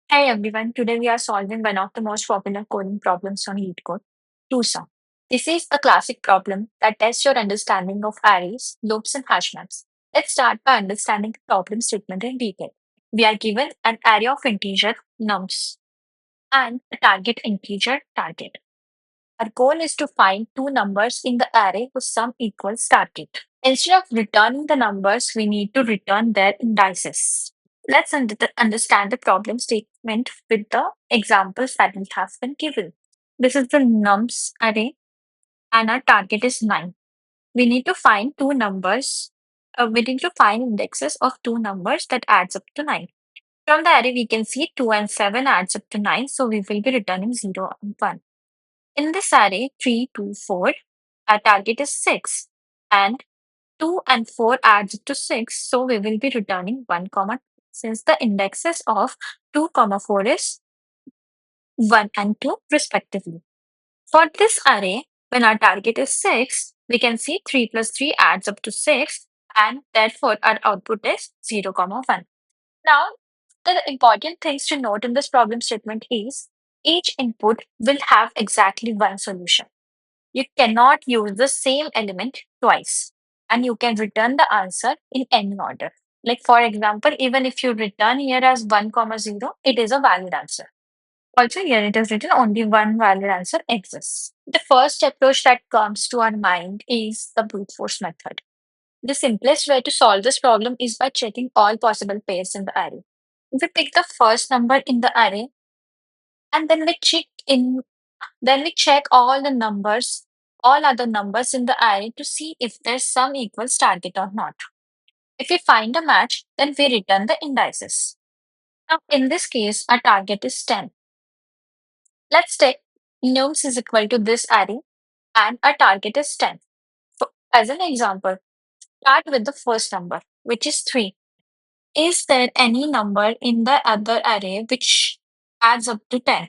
Hi everyone, today we are solving one of the most popular coding problems on LeetCode, two-sum. This is a classic problem that tests your understanding of arrays, loops, and hash maps. Let's start by understanding the problem statement in detail. We are given an array of integer nums and a target integer target. Our goal is to find two numbers in the array whose sum equals target. Instead of returning the numbers, we need to return their indices. Let's understand the problem statement with the examples that we have been given. This is the nums array, and our target is 9. We need to find two numbers. We need to find indexes of two numbers that adds up to 9. From the array, we can see 2 and 7 adds up to 9, so we will be returning 0 and 1. In this array, 3, 2, 4, our target is 6, and 2 and 4 adds to 6, so we will be returning 1 comma 2, since the indexes of 2 comma 4 is 1 and 2 respectively. For this array, when our target is 6, we can see 3 plus 3 adds up to 6, and therefore our output is 0 comma 1. Now, the important things to note in this problem statement is each input will have exactly one solution. You cannot use the same element twice, and you can return the answer in any order. Like for example, even if you return here as 1 comma 0, it is a valid answer. Also here it is written only one valid answer exists. The first approach that comes to our mind is the brute force method. The simplest way to solve this problem is by checking all possible pairs in the array. We pick the first number in the array, and then we check all other numbers in the array to see if their sum equals target or not. If we find a match, then we return the indices. Now, in this case, our target is 10. Let's take nums is equal to this array and our target is 10. As an example, start with the first number, which is 3. Is there any number in the other array which adds up to 10?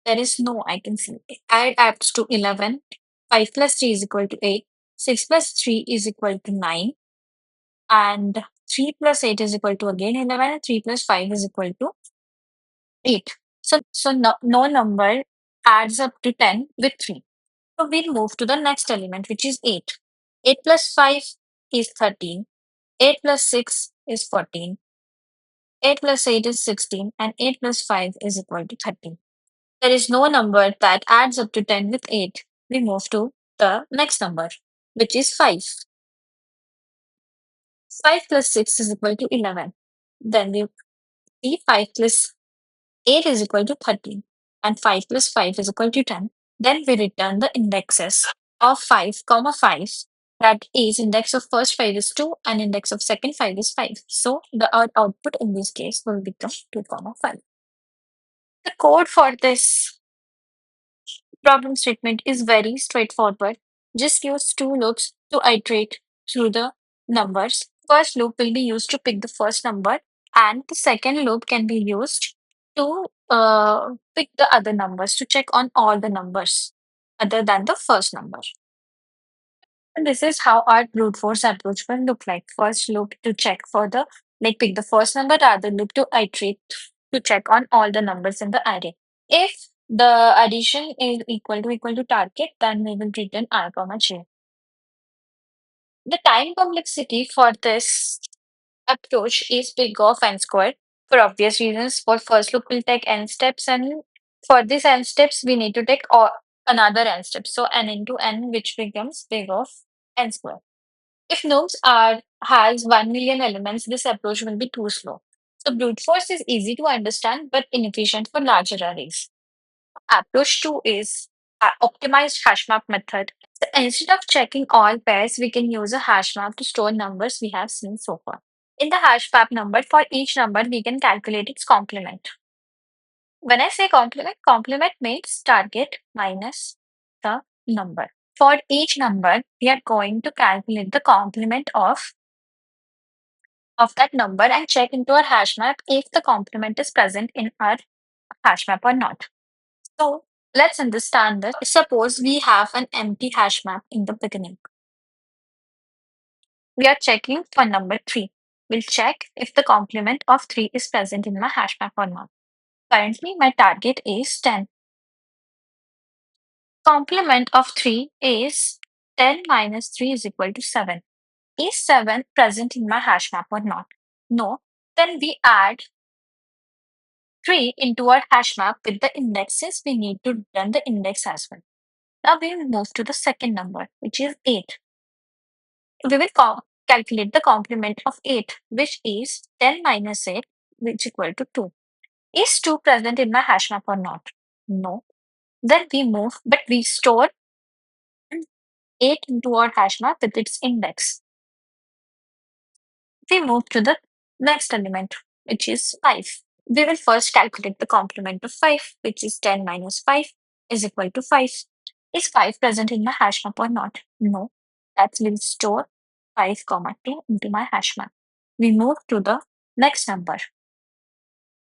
There is no, I can see. Add adds to 11. 5 plus 3 is equal to 8. 6 plus 3 is equal to 9. And 3 plus 8 is equal to again 11. And 3 plus 5 is equal to 8. So no number adds up to 10 with 3. So we'll move to the next element, which is 8. 8 plus 5 is 13. 8 plus 6 is 14. 8 plus 8 is 16. And 8 plus 5 is equal to 13. There is no number that adds up to 10 with 8. We move to the next number, which is 5. 5 plus 6 is equal to 11. Then we see 5 plus 8 is equal to 13. And 5 plus 5 is equal to 10. Then we return the indexes of 5 comma 5. That is, index of first 5 is 2 and index of second 5 is 5. So our output in this case will become 2 comma 5. The code for this problem statement is very straightforward. Just use two loops to iterate through the numbers. First loop will be used to pick the first number, and the second loop can be used to pick the other numbers, to check on all the numbers other than the first number. And this is how our brute force approach will look like. First loop to check for the, like, pick the first number, the other loop to iterate to check on all the numbers in the array. If the addition is equal to target, then we will return r comma j. The time complexity for this approach is big of n squared for obvious reasons. For first loop, we'll take n steps, and for these n steps, we need to take another n steps. So n into n, which becomes big of n squared. If nodes are has 1 million elements, this approach will be too slow. So brute force is easy to understand but inefficient for larger arrays. Approach 2 is optimized hashmap method. So instead of checking all pairs, we can use a hash map to store numbers we have seen so far. In the hashmap number, for each number, we can calculate its complement. When I say complement, complement means target minus the number. For each number, we are going to calculate the complement of that number and check into our hash map if the complement is present in our hash map or not. So let's understand this. Suppose we have an empty hash map in the beginning. We are checking for number 3. We'll check if the complement of 3 is present in my hash map or not. Currently, my target is 10. Complement of 3 is 10 minus 3 is equal to 7. Is 7 present in my hash map or not? No. Then we add 3 into our hash map with the indexes. We need to run the index as well. Now we will move to the second number, which is 8. We will calculate the complement of 8, which is 10 minus 8, which is equal to 2. Is 2 present in my hash map or not? No. Then we move, but we store 8 into our hash map with its index. We move to the next element, which is 5. We will first calculate the complement of 5, which is 10 minus 5 is equal to 5. Is 5 present in my hash map or not? No. That will store 5 comma 2 into my hash map. We move to the next number.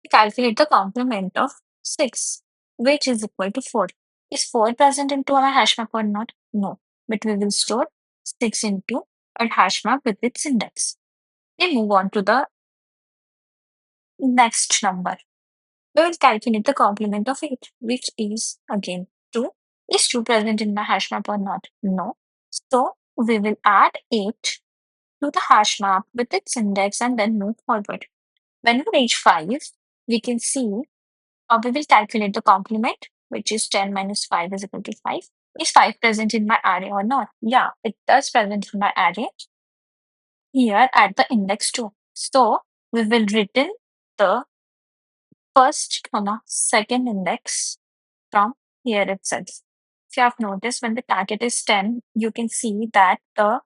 We calculate the complement of 6, which is equal to 4. Is 4 present into my hash map or not? No. But we will store 6 into a hash map with its index. We move on to the next number. We will calculate the complement of 8, which is again 2. Is 2 present in my hash map or not? No. So we will add 8 to the hash map with its index and then move forward. When we reach 5, we can see we will calculate the complement, which is 10 minus 5 is equal to 5. Is 5 present in my array or not? Yeah, it does present in my array here at the index 2. So we will return the first comma second index from here itself. If you have noticed, when the target is 10, you can see that the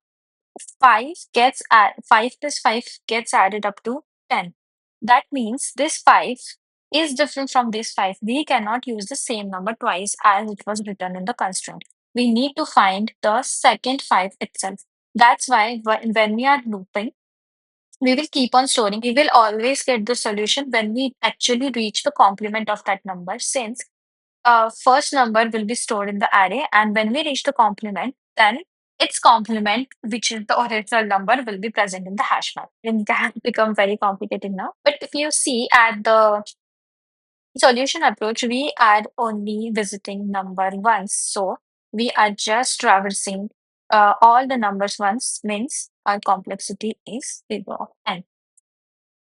5 plus 5 gets added up to 10. That means this 5 is different from this 5. We cannot use the same number twice as it was written in the constraint. We need to find the second 5 itself. That's why when we are looping, we will keep on storing. We will always get the solution when we actually reach the complement of that number, since first number will be stored in the array, and when we reach the complement, then its complement, which is the original number, will be present in the hash map. And that has become very complicated now. But if you see at the solution approach, we are only visiting number once. So we are just traversing all the numbers once, means our complexity is big of n.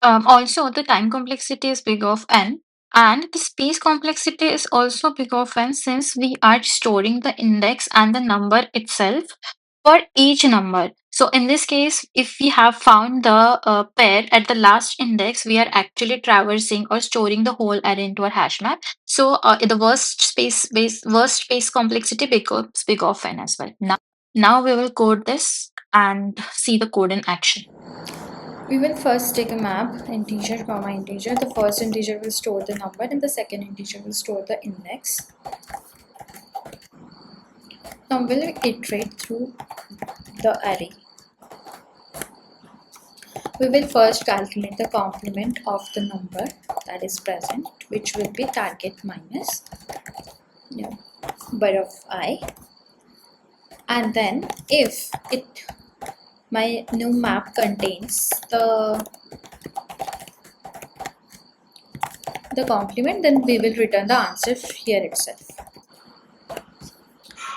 Also, the time complexity is big of n, and the space complexity is also big of n, since we are storing the index and the number itself for each number. So, in this case, if we have found the pair at the last index, we are actually traversing or storing the whole array into our hash map. So, the worst space complexity becomes big of n as well. Now we will code this and see the code in action. We will first take a map, integer comma integer. The first integer will store the number and the second integer will store the index. Now we'll iterate through the array. We will first calculate the complement of the number that is present, which will be target minus number of I. And then if my new map contains the complement, then we will return the answer here itself.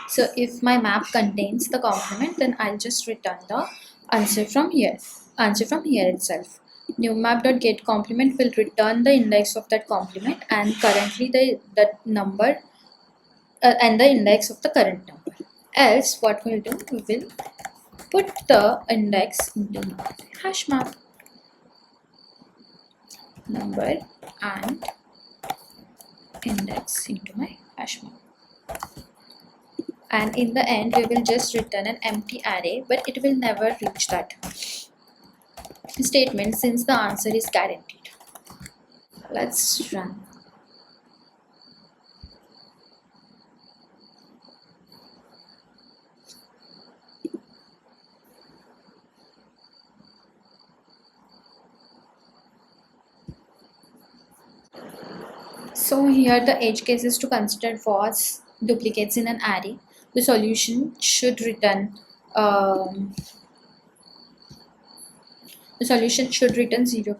So if my map contains the complement, then I'll just return the answer from here itself. New map.get complement will return the index of that complement and currently the number and the index of the current number. Else what we'll do, we will put the index into hash map number and index into my hash map. And in the end we will just return an empty array, but it will never reach that statement since the answer is guaranteed. Let's run. So here the edge cases to consider was duplicates in an array. The solution should return 0, 0,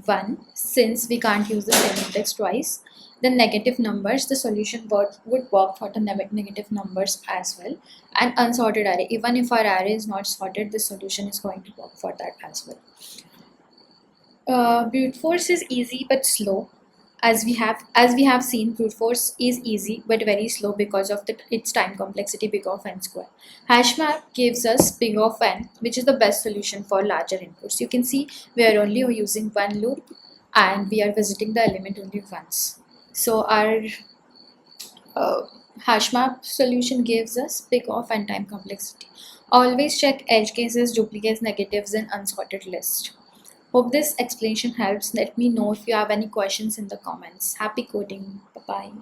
1, since we can't use the same index twice. Then negative numbers, the solution would work for the negative numbers as well. And unsorted array, even if our array is not sorted, the solution is going to work for that as well. Brute force is easy but slow. As we have seen, brute force is easy but very slow because of its time complexity big of n square. HashMap gives us big of n, which is the best solution for larger inputs. You can see we are only using one loop and we are visiting the element only once. So our uh, HashMap solution gives us big of n time complexity. Always check edge cases, duplicates, negatives, and unsorted list. Hope this explanation helps. Let me know if you have any questions in the comments. Happy coding. Bye bye.